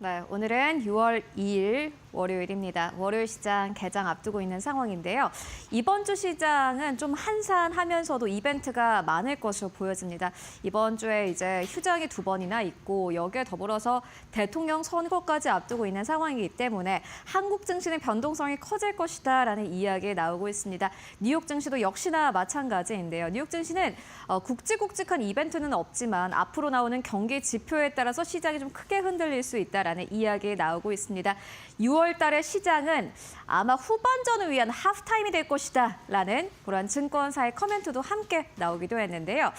네, 오늘은 6월 2일 월요일입니다. 월요일 시장 개장 앞두고 있는 상황인데요. 이번 주 시장은 좀 한산하면서도 이벤트가 많을 것으로 보여집니다. 이번 주에 이제 휴장이 2번이나 있고 여기에 더불어서 대통령 선거까지 앞두고 있는 상황이기 때문에 한국 증시는 변동성이 커질 것이다라는 이야기 나오고 있습니다. 뉴욕 증시도 역시나 마찬가지인데요. 뉴욕 증시는 굵직굵직한 이벤트는 없지만 앞으로 나오는 경기 지표에 따라서 시장이 좀 크게 흔들릴 수 있다라는 이야기 나오고 있습니다. 6월 달의 시장은 아마 후반전을 위한 하프타임이 될 것이다 라는 그런 증권사의 커멘트도 함께 나오기도 했는데요.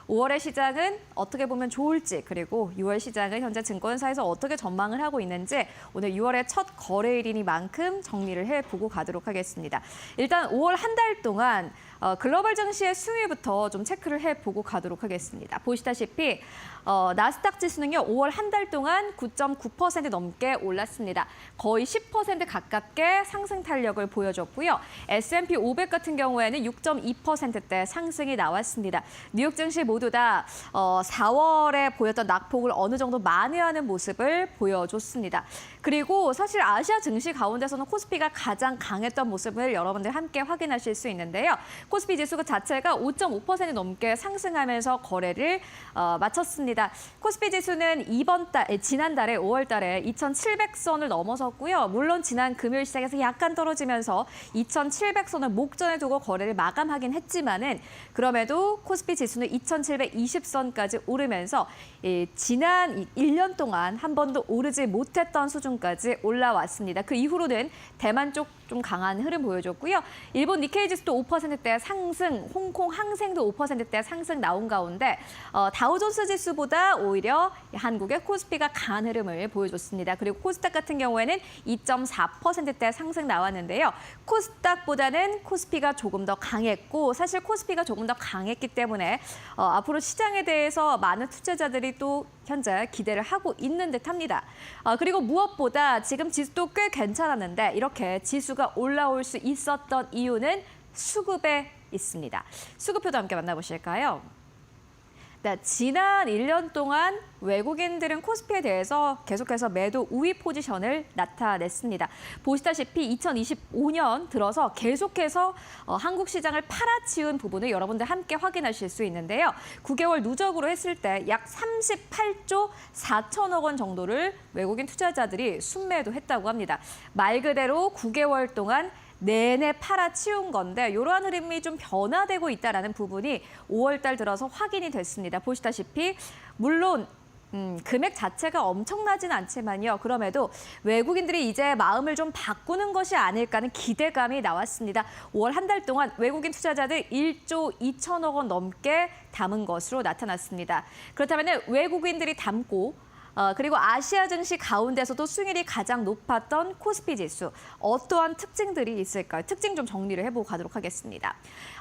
5월의 시장은 어떻게 보면 좋을지, 그리고 6월 시장은 현재 증권사에서 어떻게 전망을 하고 있는지 오늘 6월의 첫 거래일이니만큼 정리를 해보고 가도록 하겠습니다. 일단 5월 한 달 동안 글로벌 증시의 수위부터 좀 체크를 해보고 가도록 하겠습니다. 보시다시피 나스닥 지수는요, 5월 한 달 동안 9.9% 넘게 올랐습니다. 거의 10% 가깝게 상승 탄력을 보여줬고요. S&P 500 같은 경우에는 6.2%대 상승이 나왔습니다. 뉴욕 증시 모두 다 4월에 보였던 낙폭을 어느 정도 만회하는 모습을 보여줬습니다. 그리고 사실 아시아 증시 가운데서는 코스피가 가장 강했던 모습을 여러분들 함께 확인하실 수 있는데요. 코스피 지수 자체가 5.5% 넘게 상승하면서 거래를 마쳤습니다. 코스피 지수는 지난달에 5월 달에 2,700선을 넘어섰고요. 물론 지난 금요일 시장에서 약간 떨어지면서 2,700선을 목전에 두고 거래를 마감하긴 했지만은 그럼에도 코스피 지수는 2,720선까지 오르면서 지난 1년 동안 한 번도 오르지 못했던 수준까지 올라왔습니다. 그 이후로는 대만 쪽 좀 강한 흐름 보여줬고요. 일본 니케이 지수도 5%대 상승, 홍콩 항생도 5%대 상승 나온 가운데 다우존스 지수보다 오히려 한국의 코스피가 강한 흐름을 보여줬습니다. 그리고 코스닥 같은 경우에는 2.4%대 상승 나왔는데요. 코스닥보다는 코스피가 조금 더 강했고, 사실 코스피가 조금 더 강했기 때문에 앞으로 시장에 대해서 많은 투자자들이 또 현재 기대를 하고 있는 듯합니다. 그리고 무엇보다 지금 지수도 꽤 괜찮았는데 이렇게 지수가 올라올 수 있었던 이유는 수급에 있습니다. 수급표도 함께 만나보실까요? 네, 지난 1년 동안 외국인들은 코스피에 대해서 계속해서 매도 우위 포지션을 나타냈습니다. 보시다시피 2025년 들어서 계속해서 한국 시장을 팔아치운 부분을 여러분들 함께 확인하실 수 있는데요. 9개월 누적으로 했을 때 약 38조 4천억 원 정도를 외국인 투자자들이 순매도했다고 합니다. 말 그대로 9개월 동안 내내 팔아치운 건데 이러한 흐름이 좀 변화되고 있다는 부분이 5월 달 들어서 확인이 됐습니다. 보시다시피 물론 금액 자체가 엄청나진 않지만요. 그럼에도 외국인들이 이제 마음을 좀 바꾸는 것이 아닐까 하는 기대감이 나왔습니다. 5월 한 달 동안 외국인 투자자들 1조 2천억 원 넘게 담은 것으로 나타났습니다. 그렇다면 외국인들이 담고 그리고 아시아 증시 가운데서도 수익률이 가장 높았던 코스피 지수, 어떠한 특징들이 있을까요? 특징 좀 정리를 해보고 가도록 하겠습니다.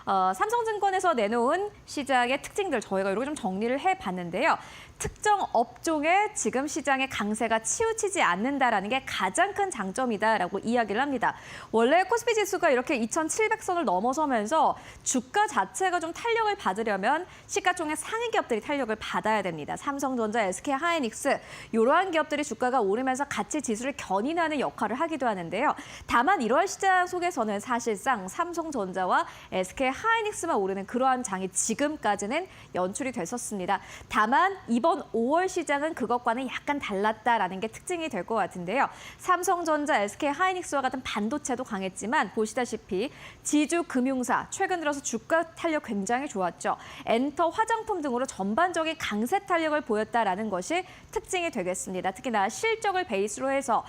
삼성증권에서 내놓은 시장의 특징들 저희가 이렇게 좀 정리를 해봤는데요. 특정 업종에 지금 시장의 강세가 치우치지 않는다라는 게 가장 큰 장점이다라고 이야기를 합니다. 원래 코스피 지수가 이렇게 2,700선을 넘어서면서 주가 자체가 좀 탄력을 받으려면 시가총액 상위 기업들이 탄력을 받아야 됩니다. 삼성전자, SK하이닉스 이러한 기업들이 주가가 오르면서 같이 지수를 견인하는 역할을 하기도 하는데요. 다만 이러한 시장 속에서는 사실상 삼성전자와 SK하이닉스만 오르는 그러한 장이 지금까지는 연출이 됐었습니다. 다만 이번 5월 시장은 그것과는 약간 달랐다라는 게 특징이 될 것 같은데요. 삼성전자, SK하이닉스와 같은 반도체도 강했지만 보시다시피 지주 금융사 최근 들어서 주가 탄력 굉장히 좋았죠. 엔터, 화장품 등으로 전반적인 강세 탄력을 보였다라는 것이 특징이 되겠습니다. 특히나 실적을 베이스로 해서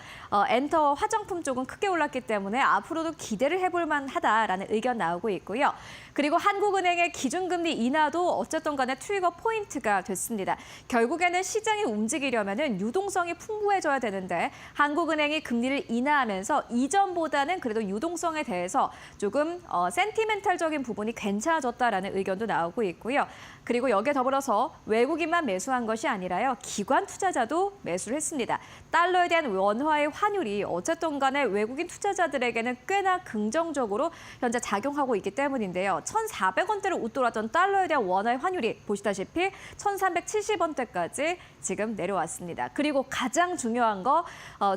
엔터, 화장품 쪽은 크게 올랐기 때문에 앞으로도 기대를 해볼 만하다라는 의견 나오고 있고요. 그리고 한국은행의 기준금리 인하도 어쨌든 간에 트리거 포인트가 됐습니다. 결국에는 시장이 움직이려면 유동성이 풍부해져야 되는데 한국은행이 금리를 인하하면서 이전보다는 그래도 유동성에 대해서 조금 센티멘탈적인 부분이 괜찮아졌다라는 의견도 나오고 있고요. 그리고 여기에 더불어서 외국인만 매수한 것이 아니라요. 기관 투자자도 매수를 했습니다. 달러에 대한 원화의 환율이 어쨌든 간에 외국인 투자자들에게는 꽤나 긍정적으로 현재 작용하고 있기 때문인데요. 1,400원대를 웃돌았던 달러에 대한 원화의 환율이 보시다시피 1,370원대까지 지금 내려왔습니다. 그리고 가장 중요한 거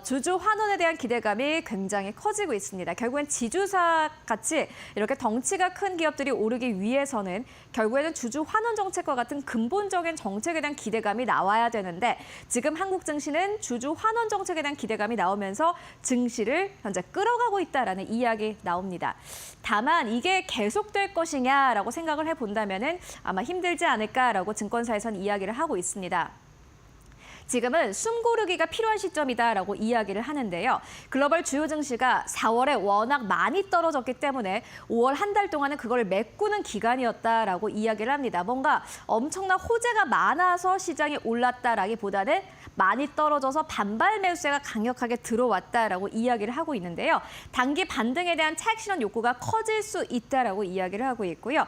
주주 환원에 대한 기대감이 굉장히 커지고 있습니다. 결국엔 지주사 같이 이렇게 덩치가 큰 기업들이 오르기 위해서는 결국에는 주주 환원 정책과 같은 근본적인 정책에 대한 기대감이 나와야 되는데 지금 한국 증시는 주주 환원 정책에 대한 기대감이 나오면서 증시를 현재 끌어가고 있다라는 이야기 나옵니다. 다만 이게 계속될 것이냐라고 생각을 해본다면은 아마 힘들지 않을까라고 증권사에서는 이야기를 하고 있습니다. 지금은 숨고르기가 필요한 시점이다라고 이야기를 하는데요. 글로벌 주요 증시가 4월에 워낙 많이 떨어졌기 때문에 5월 한 달 동안은 그걸 메꾸는 기간이었다라고 이야기를 합니다. 뭔가 엄청난 호재가 많아서 시장이 올랐다라기보다는 많이 떨어져서 반발 매수세가 강력하게 들어왔다라고 이야기를 하고 있는데요. 단기 반등에 대한 차익 실현 욕구가 커질 수 있다라고 이야기를 하고 있고요.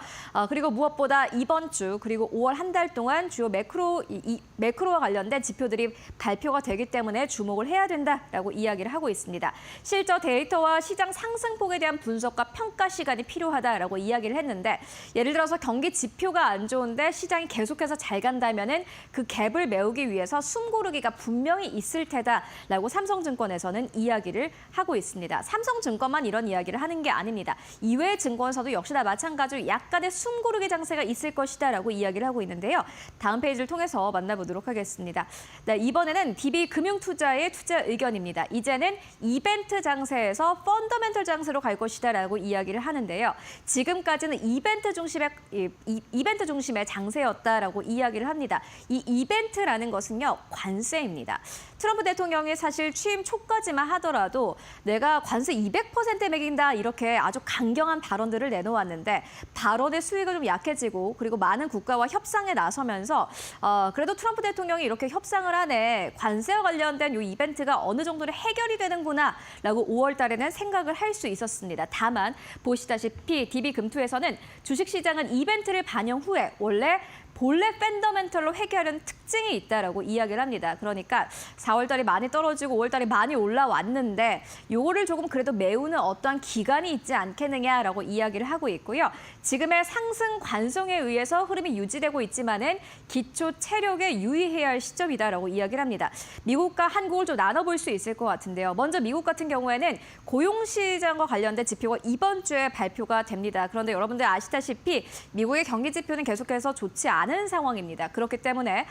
그리고 무엇보다 이번 주 그리고 5월 한 달 동안 주요 매크로와 관련된 지표들이 발표가 되기 때문에 주목을 해야 된다라고 이야기를 하고 있습니다. 실저 데이터와 시장 상승폭에 대한 분석과 평가 시간이 필요하다라고 이야기를 했는데 예를 들어서 경기 지표가 안 좋은데 시장이 계속해서 잘 간다면은 그 갭을 메우기 위해서 숨고르기가 분명히 있을 테다라고 삼성증권에서는 이야기를 하고 있습니다. 삼성증권만 이런 이야기를 하는 게 아닙니다. 이외의 증권사도 역시나 마찬가지로 약간의 숨고르기 장세가 있을 것이다라고 이야기를 하고 있는데요. 다음 페이지를 통해서 만나보도록 하겠습니다. 네, 이번에는 DB금융투자의 투자 의견입니다. 이제는 이벤트 장세에서 펀더멘털 장세로 갈 것이다라고 이야기를 하는데요. 지금까지는 이벤트 중심의 장세였다라고 이야기를 합니다. 이 이벤트라는 것은요, 관세입니다. 트럼프 대통령이 사실 취임 초까지만 하더라도 내가 관세 200% 매긴다 이렇게 아주 강경한 발언들을 내놓았는데 발언의 수위가 좀 약해지고 그리고 많은 국가와 협상에 나서면서 그래도 트럼프 대통령이 이렇게 협상을 하네. 관세와 관련된 이 이벤트가 어느 정도는 해결이 되는구나라고 5월 달에는 생각을 할 수 있었습니다. 다만 보시다시피 DB금투에서는 주식시장은 이벤트를 반영 후에 원래 본래 펀더멘털로 회귀하려는 특징이 있다라고 이야기를 합니다. 그러니까 4월 달에 많이 떨어지고 5월 달에 많이 올라왔는데 요거를 조금 그래도 메우는 어떠한 기간이 있지 않겠느냐라고 이야기를 하고 있고요. 지금의 상승 관성에 의해서 흐름이 유지되고 있지만은 기초 체력에 유의해야 할 시점이다라고 이야기를 합니다. 미국과 한국을 좀 나눠볼 수 있을 것 같은데요. 먼저 미국 같은 경우에는 고용시장과 관련된 지표가 이번 주에 발표가 됩니다. 그런데 여러분들 아시다시피 미국의 경기 지표는 계속해서 좋지 않은 상황입니다. 그렇기 때문에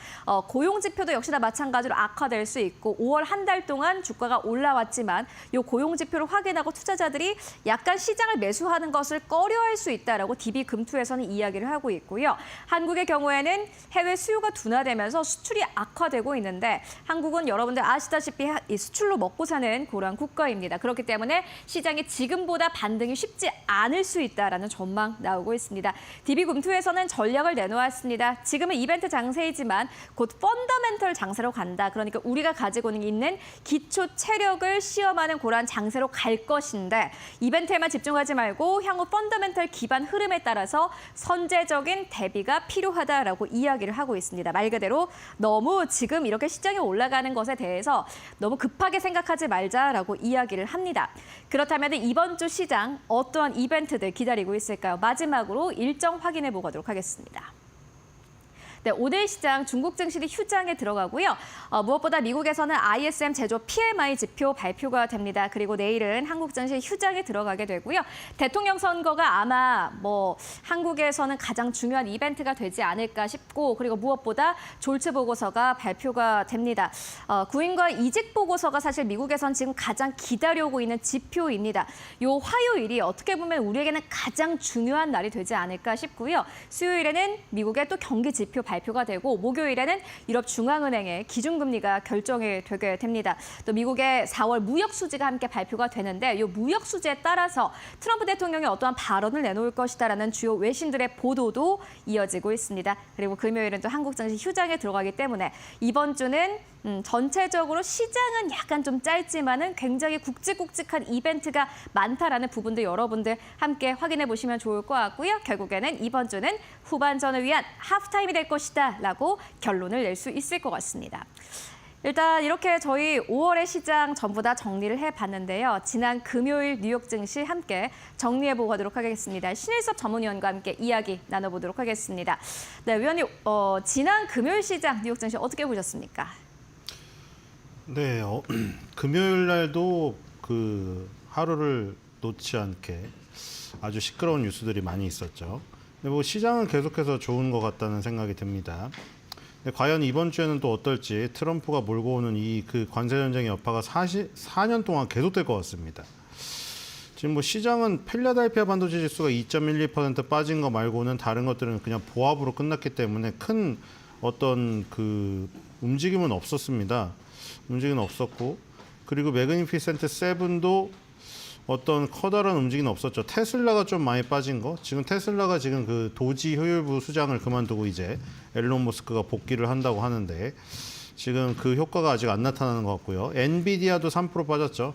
고용 지표도 역시나 마찬가지로 악화될 수 있고 5월 한 달 동안 주가가 올라왔지만 이 고용 지표를 확인하고 투자자들이 약간 시장을 매수하는 것을 꺼려할 수 있다라고 DB금투에서는 이야기를 하고 있고요. 한국의 경우에는 해외 수요가 둔화되면서 수출이 악화되고 있는데 한국은 여러분들 아시다시피 이 수출로 먹고 사는 그러한 국가입니다. 그렇기 때문에 시장이 지금보다 반등이 쉽지 않을 수 있다라는 전망 나오고 있습니다. DB금투에서는 전략을 내놓았습니다. 지금은 이벤트 장세이지만 곧 펀더멘털 장세로 간다. 그러니까 우리가 가지고 있는 기초 체력을 시험하는 그러한 장세로 갈 것인데 이벤트에만 집중하지 말고 향후 펀더멘털 기반 흐름에 따라서 선제적인 대비가 필요하다라고 이야기를 하고 있습니다. 말 그대로 너무 지금 이렇게 시장이 올라가는 것에 대해서 너무 급하게 생각하지 말자라고 이야기를 합니다. 그렇다면 이번 주 시장 어떠한 이벤트들 기다리고 있을까요? 마지막으로 일정 확인해 보도록 하겠습니다. 네, 오늘 시장 중국 증시는 휴장에 들어가고요. 무엇보다 미국에서는 ISM 제조 PMI 지표 발표가 됩니다. 그리고 내일은 한국 증시 휴장에 들어가게 되고요. 대통령 선거가 아마 한국에서는 가장 중요한 이벤트가 되지 않을까 싶고 그리고 무엇보다 졸츠 보고서가 발표가 됩니다. 구인과 이직 보고서가 사실 미국에선 지금 가장 기다려오고 있는 지표입니다. 요 화요일이 어떻게 보면 우리에게는 가장 중요한 날이 되지 않을까 싶고요. 수요일에는 미국의 또 경기 지표 발표가 되고 목요일에는 유럽 중앙은행의 기준금리가 결정이 되게 됩니다. 또 미국의 4월 무역 수지가 함께 발표가 되는데 이 무역 수지에 따라서 트럼프 대통령이 어떠한 발언을 내놓을 것이다라는 주요 외신들의 보도도 이어지고 있습니다. 그리고 금요일은 또 한국 증시 휴장에 들어가기 때문에 이번 주는 전체적으로 시장은 약간 좀 짧지만은 굉장히 굵직굵직한 이벤트가 많다라는 부분도 여러분들 함께 확인해 보시면 좋을 것 같고요. 결국에는 이번 주는 후반전을 위한 하프타임이 될 것이다라고 결론을 낼 수 있을 것 같습니다. 일단 이렇게 저희 5월의 시장 전부 다 정리를 해봤는데요. 지난 금요일 뉴욕 증시 함께 정리해보고 가도록 하겠습니다. 신일섭 전문위원과 함께 이야기 나눠보도록 하겠습니다. 네, 위원님, 지난 금요일 시장 뉴욕 증시 어떻게 보셨습니까? 네, 금요일 날도 그 하루를 놓지 않게 아주 시끄러운 뉴스들이 많이 있었죠. 근데 뭐 시장은 계속해서 좋은 것 같다는 생각이 듭니다. 과연 이번 주에는 또 어떨지 트럼프가 몰고 오는 이 그 관세 전쟁의 여파가 4년 동안 계속될 것 같습니다. 지금 뭐 시장은 필라델피아 반도체 지수가 2.12% 빠진 거 말고는 다른 것들은 그냥 보합으로 끝났기 때문에 큰 어떤 그 움직임은 없었습니다. 움직임은 없었고, 그리고 매그니피센트 7도 어떤 커다란 움직임은 없었죠. 테슬라가 좀 많이 빠진 거. 지금 테슬라가 지금 그 도지 효율부 수장을 그만두고 이제 앨런 머스크가 복귀를 한다고 하는데 지금 그 효과가 아직 안 나타나는 것 같고요. 엔비디아도 3% 빠졌죠.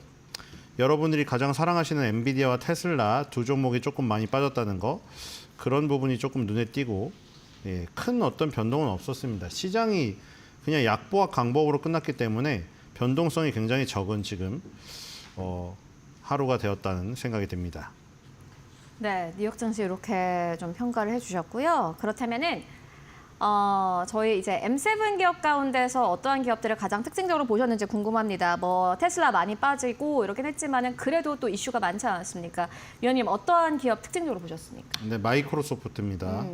여러분들이 가장 사랑하시는 엔비디아와 테슬라 두 종목이 조금 많이 빠졌다는 거. 그런 부분이 조금 눈에 띄고, 예, 큰 어떤 변동은 없었습니다. 시장이 그냥 약보와 강보로 끝났기 때문에 변동성이 굉장히 적은 지금 하루가 되었다는 생각이 듭니다. 네, 뉴욕 증시 이렇게 좀 평가를 해주셨고요. 그렇다면은 저희 이제 M7 기업 가운데서 어떠한 기업들을 가장 특징적으로 보셨는지 궁금합니다. 뭐 테슬라 많이 빠지고 이렇긴 했지만은 그래도 또 이슈가 많지 않았습니까? 위원님 어떠한 기업 특징적으로 보셨습니까? 네, 마이크로소프트입니다.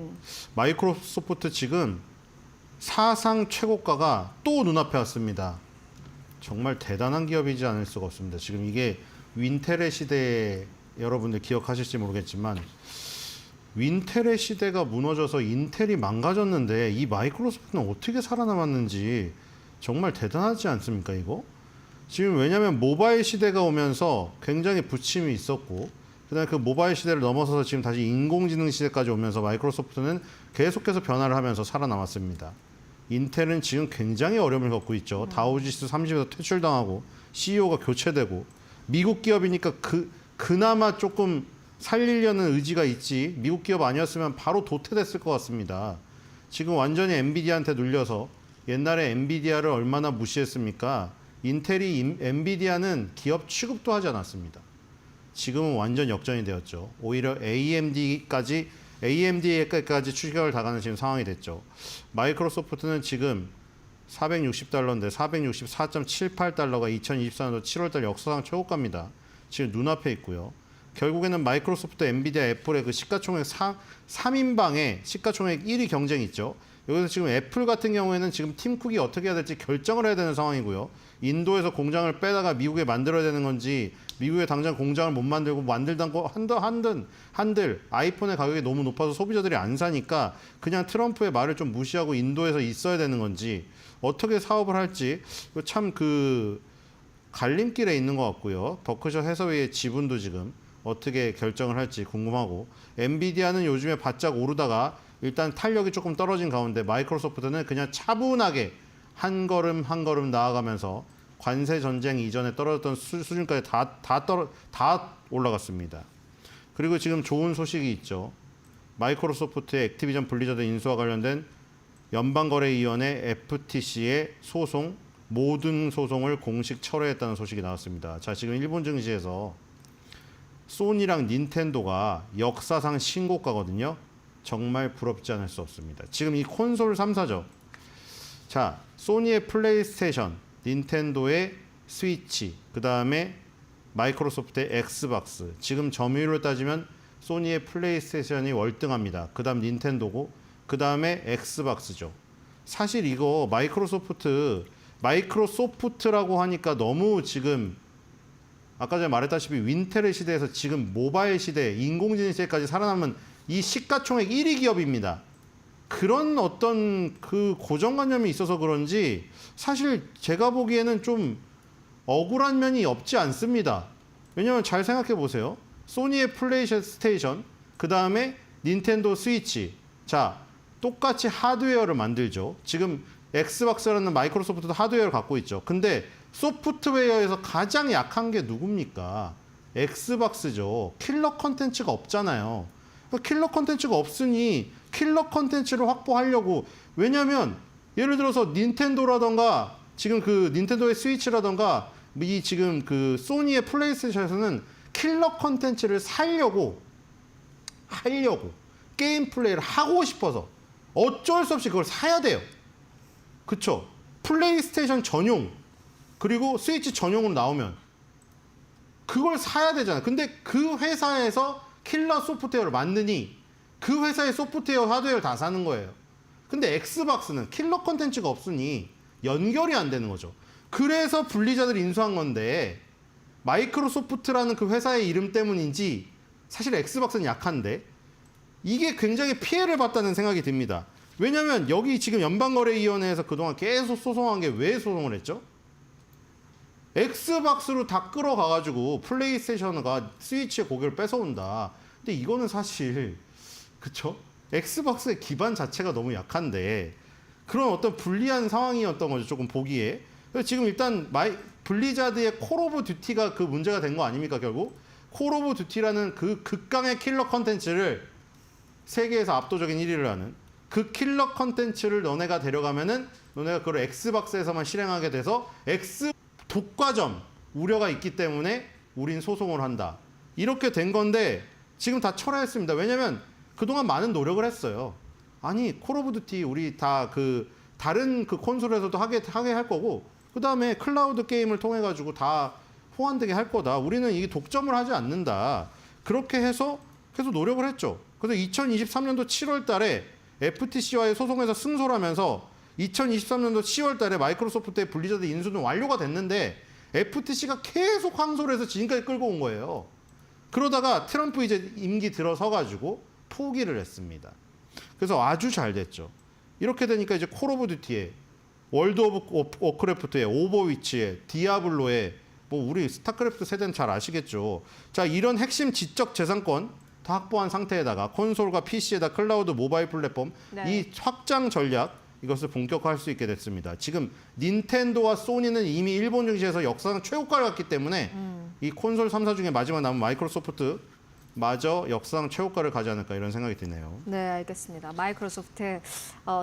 마이크로소프트 지금 사상 최고가가 또 눈앞에 왔습니다. 정말 대단한 기업이지 않을 수가 없습니다. 지금 이게 윈텔의 시대에 여러분들 기억하실지 모르겠지만 윈텔의 시대가 무너져서 인텔이 망가졌는데 이 마이크로소프트는 어떻게 살아남았는지 정말 대단하지 않습니까, 이거? 지금 왜냐하면 모바일 시대가 오면서 굉장히 부침이 있었고 그다음에 그 모바일 시대를 넘어서서 지금 다시 인공지능 시대까지 오면서 마이크로소프트는 계속해서 변화를 하면서 살아남았습니다. 인텔은 지금 굉장히 어려움을 겪고 있죠. 다우지수 30에서 퇴출당하고 CEO가 교체되고 미국 기업이니까 그나마 조금 살리려는 의지가 있지 미국 기업 아니었으면 바로 도태됐을 것 같습니다. 지금 완전히 엔비디아한테 눌려서 옛날에 엔비디아를 얼마나 무시했습니까? 인텔이 엔비디아는 기업 취급도 하지 않았습니다. 지금은 완전 역전이 되었죠. 오히려 AMD까지 추격을 당하는 지금 상황이 됐죠. 마이크로소프트는 지금 $460인데 464.78달러가 2024년도 7월달 역사상 최고가입니다. 지금 눈앞에 있고요. 결국에는 마이크로소프트, 엔비디아, 애플의 그 시가총액 3인방의 시가총액 1위 경쟁이 있죠. 여기서 지금 애플 같은 경우에는 지금 팀 쿡이 어떻게 해야 될지 결정을 해야 되는 상황이고요. 인도에서 공장을 빼다가 미국에 만들어야 되는 건지 미국에 당장 공장을 못 만들고 만들다고 한들 아이폰의 가격이 너무 높아서 소비자들이 안 사니까 그냥 트럼프의 말을 좀 무시하고 인도에서 있어야 되는 건지 어떻게 사업을 할지 참 그 갈림길에 있는 것 같고요. 버크셔 해서웨이의 지분도 지금 어떻게 결정을 할지 궁금하고 엔비디아는 요즘에 바짝 오르다가 일단 탄력이 조금 떨어진 가운데 마이크로소프트는 그냥 차분하게 한 걸음 한 걸음 나아가면서 관세 전쟁 이전에 떨어졌던 수준까지 다 올라갔습니다. 그리고 지금 좋은 소식이 있죠. 마이크로소프트의 액티비전 블리자드 인수와 관련된 연방거래위원회 FTC의 소송, 모든 소송을 공식 철회했다는 소식이 나왔습니다. 자, 지금 일본 증시에서 소니랑 닌텐도가 역사상 신고가거든요. 정말 부럽지 않을 수 없습니다. 지금 이 콘솔 3사죠. 자, 소니의 플레이스테이션, 닌텐도의 스위치, 그 다음에 마이크로소프트의 엑스박스. 지금 점유율로 따지면 소니의 플레이스테이션이 월등합니다. 그 다음 닌텐도고, 그 다음에 엑스박스죠. 사실 이거 마이크로소프트라고 하니까 너무 지금 아까 전에 말했다시피 윈텔의 시대에서 지금 모바일 시대, 인공지능 시대까지 살아남은 이 시가총액 1위 기업입니다. 그런 어떤 그 고정관념이 있어서 그런지 사실 제가 보기에는 좀 억울한 면이 없지 않습니다. 왜냐하면 잘 생각해 보세요. 소니의 플레이스테이션, 그 다음에 닌텐도 스위치. 자, 똑같이 하드웨어를 만들죠. 지금 엑스박스라는 마이크로소프트도 하드웨어를 갖고 있죠. 근데 소프트웨어에서 가장 약한 게 누굽니까? 엑스박스죠. 킬러 컨텐츠가 없잖아요. 킬러 컨텐츠가 없으니 킬러 컨텐츠를 확보하려고, 왜냐면 예를 들어서 닌텐도라던가 지금 그 닌텐도의 스위치라던가 이 지금 그 소니의 플레이스테이션에서는 킬러 컨텐츠를 하려고 게임 플레이를 하고 싶어서 어쩔 수 없이 그걸 사야 돼요. 그쵸? 플레이스테이션 전용 그리고 스위치 전용으로 나오면 그걸 사야 되잖아요. 근데 그 회사에서 킬러 소프트웨어를 만드니 그 회사의 소프트웨어 하드웨어를 다 사는 거예요. 근데 엑스박스는 킬러 컨텐츠가 없으니 연결이 안 되는 거죠. 그래서 블리자드를 인수한 건데 마이크로소프트라는 그 회사의 이름 때문인지 사실 엑스박스는 약한데 이게 굉장히 피해를 봤다는 생각이 듭니다. 왜냐하면 여기 지금 연방거래위원회에서 그동안 계속 소송한 게 왜 소송을 했죠? 엑스박스로 다 끌어가가지고 플레이스테이션과 스위치의 고객을 뺏어온다. 근데 이거는 사실 그쵸? 엑스박스의 기반 자체가 너무 약한데 그런 어떤 불리한 상황이었던 거죠. 조금 보기에. 그래서 지금 일단 블리자드의 콜 오브 듀티가 그 문제가 된 거 아닙니까 결국? 콜 오브 듀티라는 그 극강의 킬러 컨텐츠를 세계에서 압도적인 1위를 하는 그 킬러 컨텐츠를 너네가 데려가면은 너네가 그걸 엑스박스에서만 실행하게 돼서 엑스 독과점 우려가 있기 때문에 우린 소송을 한다. 이렇게 된 건데 지금 다 철회했습니다. 왜냐면 그동안 많은 노력을 했어요. 아니 콜 오브 듀티 우리 다 그 다른 그 콘솔에서도 하게 할 거고 그 다음에 클라우드 게임을 통해 가지고 다 호환되게 할 거다. 우리는 이게 독점을 하지 않는다. 그렇게 해서 계속 노력을 했죠. 그래서 2023년도 7월 달에 FTC와의 소송에서 승소를 하면서 2023년도 10월 달에 마이크로소프트의 블리자드 인수는 완료가 됐는데 FTC가 계속 항소를 해서 지금까지 끌고 온 거예요. 그러다가 트럼프 이제 임기 들어서 가지고 포기를 했습니다. 그래서 아주 잘 됐죠. 이렇게 되니까 이제 콜 오브 듀티에 월드 오브 워크래프트에 오버위치에 디아블로에 뭐 우리 스타크래프트 세대는 잘 아시겠죠. 자, 이런 핵심 지적 재산권 다 확보한 상태에다가 콘솔과 PC에다 클라우드 모바일 플랫폼 네. 이 확장 전략 이것을 본격화할 수 있게 됐습니다. 지금 닌텐도와 소니는 이미 일본 증시에서 역사상 최고가를 갔기 때문에 이 콘솔 3사 중에 마지막 남은 마이크로소프트 마저 역사상 최고가를 가지 않을까 이런 생각이 드네요. 네, 알겠습니다. 마이크로소프트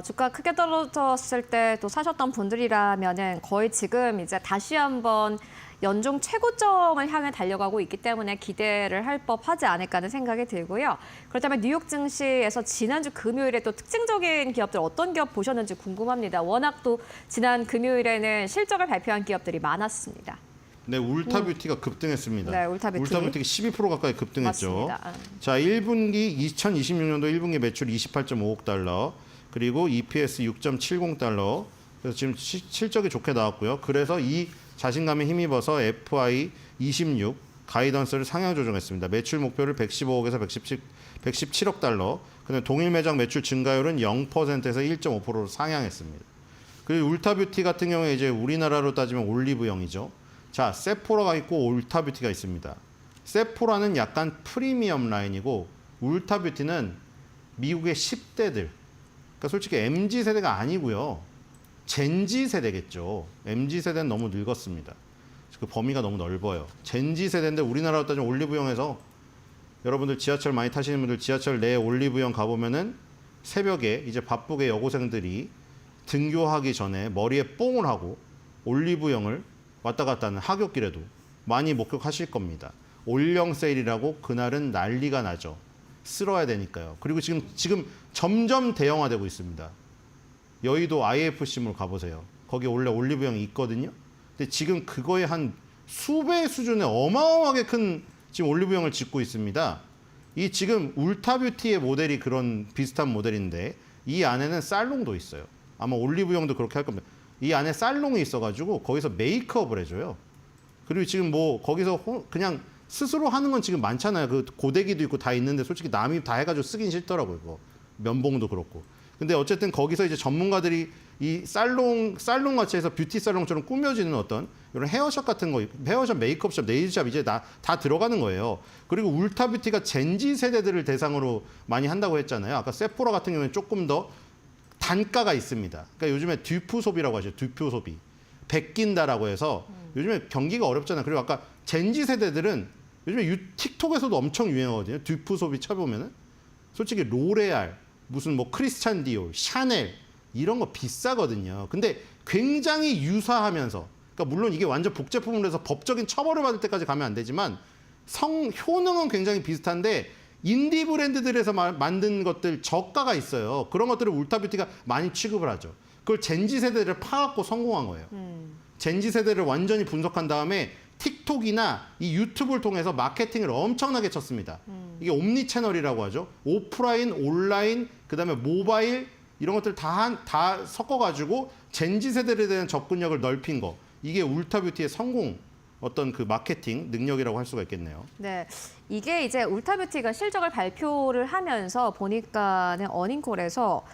주가 크게 떨어졌을 때 또 사셨던 분들이라면은 거의 지금 이제 다시 한번 연중 최고점을 향해 달려가고 있기 때문에 기대를 할 법하지 않을까 하는 생각이 들고요. 그렇다면 뉴욕 증시에서 지난주 금요일에 또 특징적인 기업들 어떤 기업 보셨는지 궁금합니다. 워낙 또 지난 금요일에는 실적을 발표한 기업들이 많았습니다. 네, 울타뷰티가 급등했습니다. 네, 울타뷰티. 울타뷰티가 12% 가까이 급등했죠. 맞습니다. 자, 1분기 2026년도 1분기 매출 28.5억 달러, 그리고 EPS 6.70달러. 그래서 지금 실적이 좋게 나왔고요. 그래서 이 자신감에 힘입어서 FI 26 가이던스를 상향 조정했습니다. 매출 목표를 115억에서 117억 달러. 근데 동일 매장 매출 증가율은 0%에서 1.5%로 상향했습니다. 그리고 울타뷰티 같은 경우에 이제 우리나라로 따지면 올리브영이죠. 자, 세포라가 있고 울타뷰티가 있습니다. 세포라는 약간 프리미엄 라인이고 울타뷰티는 미국의 10대들. 그러니까 솔직히 MZ세대가 아니고요. 젠지세대겠죠. MZ세대는 너무 늙었습니다. 그 범위가 너무 넓어요. 젠지세대인데 우리나라로 따지면 올리브영에서 여러분들 지하철 많이 타시는 분들 지하철 내 올리브영 가보면은 새벽에 이제 바쁘게 여고생들이 등교하기 전에 머리에 뽕을 하고 올리브영을 왔다 갔다 하는 하굣길에도 많이 목격하실 겁니다. 올영 세일이라고 그날은 난리가 나죠. 쓸어야 되니까요. 그리고 지금 점점 대형화되고 있습니다. 여의도 IFC몰 가보세요. 거기 원래 올리브영이 있거든요. 근데 지금 그거의 한 수배 수준의 어마어마하게 큰 지금 올리브영을 짓고 있습니다. 이 지금 울타뷰티의 모델이 그런 비슷한 모델인데 이 안에는 살롱도 있어요. 아마 올리브영도 그렇게 할 겁니다. 이 안에 살롱이 있어가지고 거기서 메이크업을 해줘요. 그리고 지금 뭐 거기서 그냥 스스로 하는 건 지금 많잖아요. 그 고데기도 있고 다 있는데 솔직히 남이 다 해가지고 쓰긴 싫더라고요. 그거. 면봉도 그렇고. 근데 어쨌든 거기서 이제 전문가들이 이 살롱 같이 해서 뷰티 살롱처럼 꾸며지는 어떤 이런 헤어샵 같은 거, 헤어샵, 메이크업샵, 네일샵 이제 다 들어가는 거예요. 그리고 울타뷰티가 젠지 세대들을 대상으로 많이 한다고 했잖아요. 아까 세포라 같은 경우는 조금 더 단가가 있습니다. 그러니까 요즘에 듀프 소비라고 하죠. 듀프 소비. 베낀다라고 해서 요즘에 경기가 어렵잖아요. 그리고 아까 젠지 세대들은 요즘에 틱톡에서도 엄청 유행하거든요. 듀프 소비 쳐보면은 솔직히 로레알, 무슨 뭐 크리스찬 디올, 샤넬 이런 거 비싸거든요. 근데 굉장히 유사하면서, 그러니까 물론 이게 완전 복제품으로 해서 법적인 처벌을 받을 때까지 가면 안 되지만 효능은 굉장히 비슷한데 인디 브랜드들에서 만든 것들 저가가 있어요. 그런 것들을 울타뷰티가 많이 취급을 하죠. 그걸 젠지 세대를 파갖고 성공한 거예요. 젠지 세대를 완전히 분석한 다음에 틱톡이나 이 유튜브를 통해서 마케팅을 엄청나게 쳤습니다. 이게 옴니 채널이라고 하죠. 오프라인, 온라인, 그다음에 모바일 이런 것들 다 섞어가지고 젠지 세대에 대한 접근력을 넓힌 거. 이게 울타뷰티의 성공 어떤 그 마케팅 능력이라고 할 수가 있겠네요. 네, 이게 이제 울타뷰티가 실적을 발표를 하면서 보니까는 어닝콜에서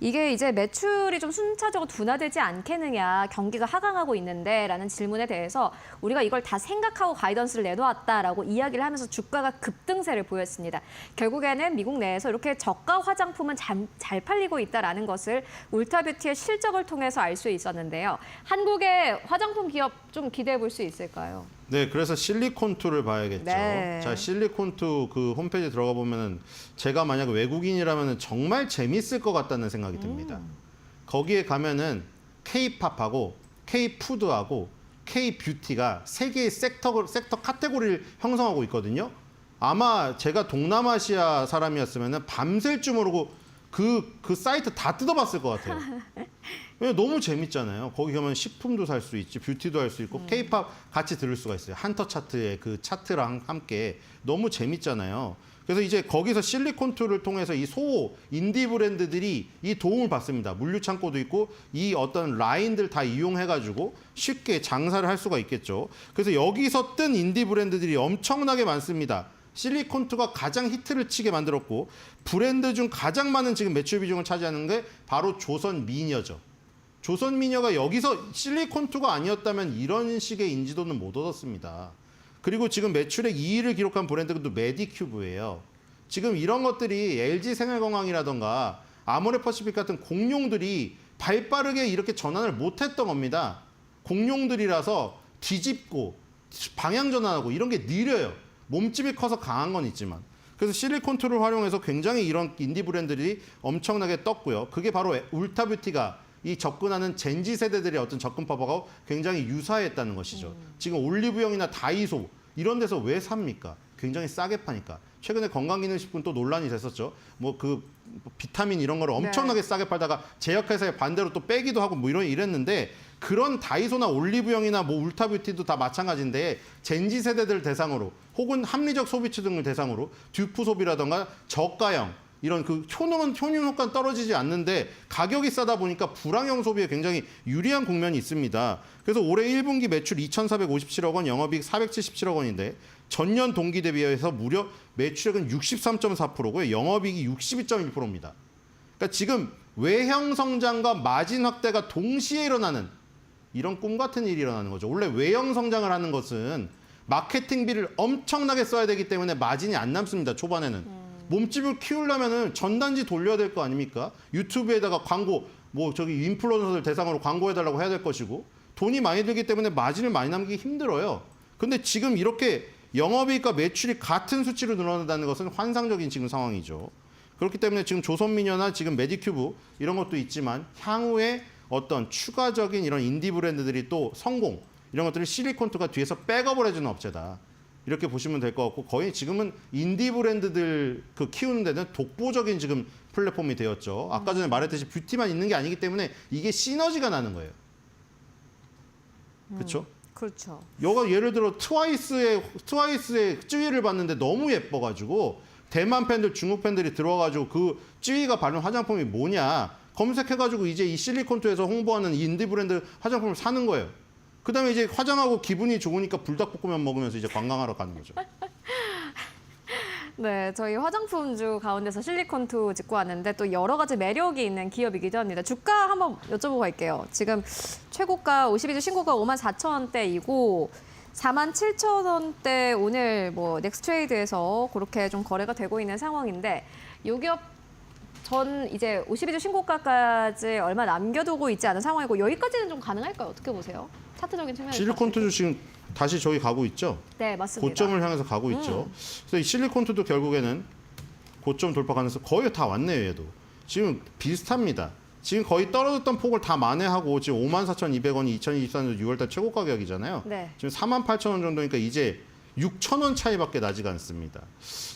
이게 이제 매출이 좀 순차적으로 둔화되지 않겠느냐, 경기가 하강하고 있는데라는 질문에 대해서 우리가 이걸 다 생각하고 가이던스를 내놓았다라고 이야기를 하면서 주가가 급등세를 보였습니다. 결국에는 미국 내에서 이렇게 저가 화장품은 잘 팔리고 있다라는 것을 울타뷰티의 실적을 통해서 알 수 있었는데요. 한국의 화장품 기업 좀 기대해 볼 수 있을까요? 네, 그래서 실리콘2를 봐야겠죠. 네. 자, 실리콘2 그 홈페이지 들어가 보면은 제가 만약 외국인이라면 정말 재밌을 것 같다는 생각이 듭니다. 거기에 가면은 K-팝하고 K-푸드하고 K-뷰티가 세 개의 섹터 카테고리를 형성하고 있거든요. 아마 제가 동남아시아 사람이었으면은 밤샐 줄 모르고 그 사이트 다 뜯어봤을 것 같아요. 왜냐면 너무 재밌잖아요. 거기 가면 식품도 살 수 있지, 뷰티도 할 수 있고, K-팝 같이 들을 수가 있어요. 한터 차트의 그 차트랑 함께 너무 재밌잖아요. 그래서 이제 거기서 실리콘2를 통해서 이 소 인디 브랜드들이 이 도움을 받습니다. 물류 창고도 있고 이 어떤 라인들 다 이용해가지고 쉽게 장사를 할 수가 있겠죠. 그래서 여기서 뜬 인디 브랜드들이 엄청나게 많습니다. 실리콘2가 가장 히트를 치게 만들었고 브랜드 중 가장 많은 지금 매출 비중을 차지하는 게 바로 조선미녀죠. 조선미녀가 여기서 실리콘2가 아니었다면 이런 식의 인지도는 못 얻었습니다. 그리고 지금 매출액 2위를 기록한 브랜드가 또 메디큐브예요. 지금 이런 것들이 LG생활건강이라던가 아모레퍼시픽 같은 공룡들이 발빠르게 이렇게 전환을 못했던 겁니다. 공룡들이라서 뒤집고 방향 전환하고 이런 게 느려요. 몸집이 커서 강한 건 있지만. 그래서 실리콘2를 활용해서 굉장히 이런 인디 브랜드들이 엄청나게 떴고요. 그게 바로 울타뷰티가 이 접근하는 젠지 세대들의 어떤 접근 파워가 굉장히 유사했다는 것이죠. 지금 올리브영이나 다이소 이런 데서 왜 삽니까? 굉장히 싸게 파니까. 최근에 건강기능식품 또 논란이 됐었죠. 뭐 그 비타민 이런 거를 엄청나게 싸게 팔다가 제약회사에 반대로 또 빼기도 하고 뭐 이랬는데 그런 다이소나 올리브영이나 뭐 울타뷰티도 다 마찬가지인데 젠지 세대들 대상으로 혹은 합리적 소비층 등을 대상으로 듀프 소비라던가 저가형 이런 그 효능 효과는 떨어지지 않는데 가격이 싸다 보니까 불황형 소비에 굉장히 유리한 국면이 있습니다. 그래서 올해 1분기 매출 2,457억 원, 영업이익 477억 원인데 전년 동기 대비해서 무려 매출액은 63.4%고요. 영업이익이 62.1%입니다. 그러니까 지금 외형 성장과 마진 확대가 동시에 일어나는 이런 꿈 같은 일이 일어나는 거죠. 원래 외형 성장을 하는 것은 마케팅비를 엄청나게 써야 되기 때문에 마진이 안 남습니다. 초반에는. 몸집을 키우려면은 전단지 돌려야 될 거 아닙니까? 유튜브에다가 광고, 뭐 저기 인플루언서들 대상으로 광고해달라고 해야 될 것이고 돈이 많이 들기 때문에 마진을 많이 남기기 힘들어요. 근데 지금 이렇게 영업이익과 매출이 같은 수치로 늘어난다는 것은 환상적인 지금 상황이죠. 그렇기 때문에 지금 조선미녀나 지금 메디큐브 이런 것도 있지만 향후에 어떤 추가적인 이런 인디 브랜드들이 또 성공 이런 것들을 실리콘2가 뒤에서 백업을 해주는 업체다. 이렇게 보시면 될 것 같고 거의 지금은 인디 브랜드들 그 키우는 데는 독보적인 지금 플랫폼이 되었죠. 아까 전에 말했듯이 뷰티만 있는 게 아니기 때문에 이게 시너지가 나는 거예요. 그렇죠? 그렇죠. 여가 예를 들어 트와이스의 쯔위를 봤는데 너무 예뻐가지고 대만 팬들, 중국 팬들이 들어와가지고 그 쯔위가 바른 화장품이 뭐냐 검색해가지고 이제 이 실리콘2에서 홍보하는 이 인디 브랜드 화장품을 사는 거예요. 그다음에 이제 화장하고 기분이 좋으니까 불닭볶음면 먹으면서 이제 관광하러 가는 거죠. 네, 저희 화장품주 가운데서 실리콘2 짚고 왔는데 또 여러 가지 매력이 있는 기업이기도 합니다. 주가 한번 여쭤보고 갈게요. 지금 최고가 52주 신고가 54,000원대이고 47,000원대 오늘 뭐 넥스트레이드에서 그렇게 좀 거래가 되고 있는 상황인데 이 기업 전 이제 52주 신고가까지 얼마 남겨두고 있지 않은 상황이고 여기까지는 좀 가능할까요? 어떻게 보세요? 차트적인 측면에서. 실리콘투도 지금 다시 저기 가고 있죠. 네, 맞습니다. 고점을 향해서 가고 있죠. 그래서 이 실리콘투도 결국에는 고점 돌파 가능성 거의 다 왔네요. 얘도 지금 비슷합니다. 지금 거의 떨어졌던 폭을 다 만회하고 지금 54,200원이 2024년 6월달 최고 가격이잖아요. 네. 지금 48,000원 정도니까 이제 6,000원 차이밖에 나지가 않습니다.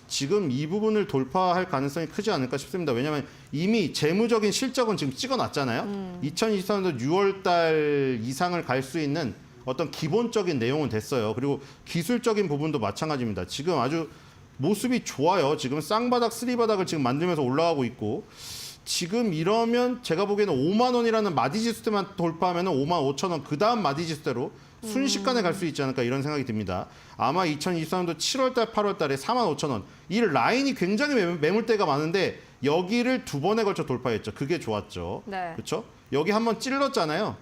지금 이 부분을 돌파할 가능성이 크지 않을까 싶습니다. 왜냐하면 이미 재무적인 실적은 지금 찍어놨잖아요. 2024년도 6월달 이상을 갈 수 있는 어떤 기본적인 내용은 됐어요. 그리고 기술적인 부분도 마찬가지입니다. 지금 아주 모습이 좋아요. 지금 쌍바닥, 쓰리바닥을 지금 만들면서 올라가고 있고 지금 이러면 제가 보기에는 5만 원이라는 마디지수대만 돌파하면 5만 5천 원, 그 다음 마디지수대로 순식간에 갈 수 있지 않을까 이런 생각이 듭니다. 아마 2023년도 7월달, 8월달에 4만 5천 원. 이 라인이 굉장히 매물대가 많은데 여기를 두 번에 걸쳐 돌파했죠. 그게 좋았죠. 네. 그렇죠? 여기 한번 찔렀잖아요.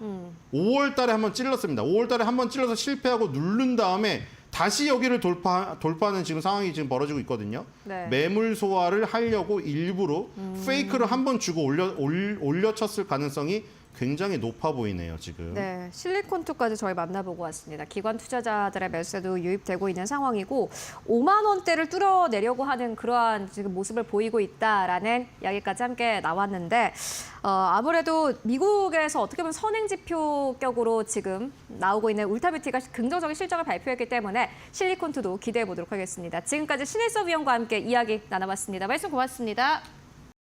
5월달에 한번 찔렀습니다. 5월달에 한번 찔러서 실패하고 누른 다음에 다시 여기를 돌파하는 지금 상황이 지금 벌어지고 있거든요. 네. 매물 소화를 하려고 일부러 페이크를 한번 주고 올려쳤을 가능성이 굉장히 높아 보이네요, 지금. 네, 실리콘투까지 저희 만나보고 왔습니다. 기관 투자자들의 매수도 유입되고 있는 상황이고 5만 원대를 뚫어내려고 하는 그러한 지금 모습을 보이고 있다라는 이야기까지 함께 나왔는데 아무래도 미국에서 어떻게 보면 선행 지표격으로 지금 나오고 있는 울타뷰티가 긍정적인 실적을 발표했기 때문에 실리콘투도 기대해 보도록 하겠습니다. 지금까지 신일섭 위원과 함께 이야기 나눠봤습니다. 말씀 고맙습니다.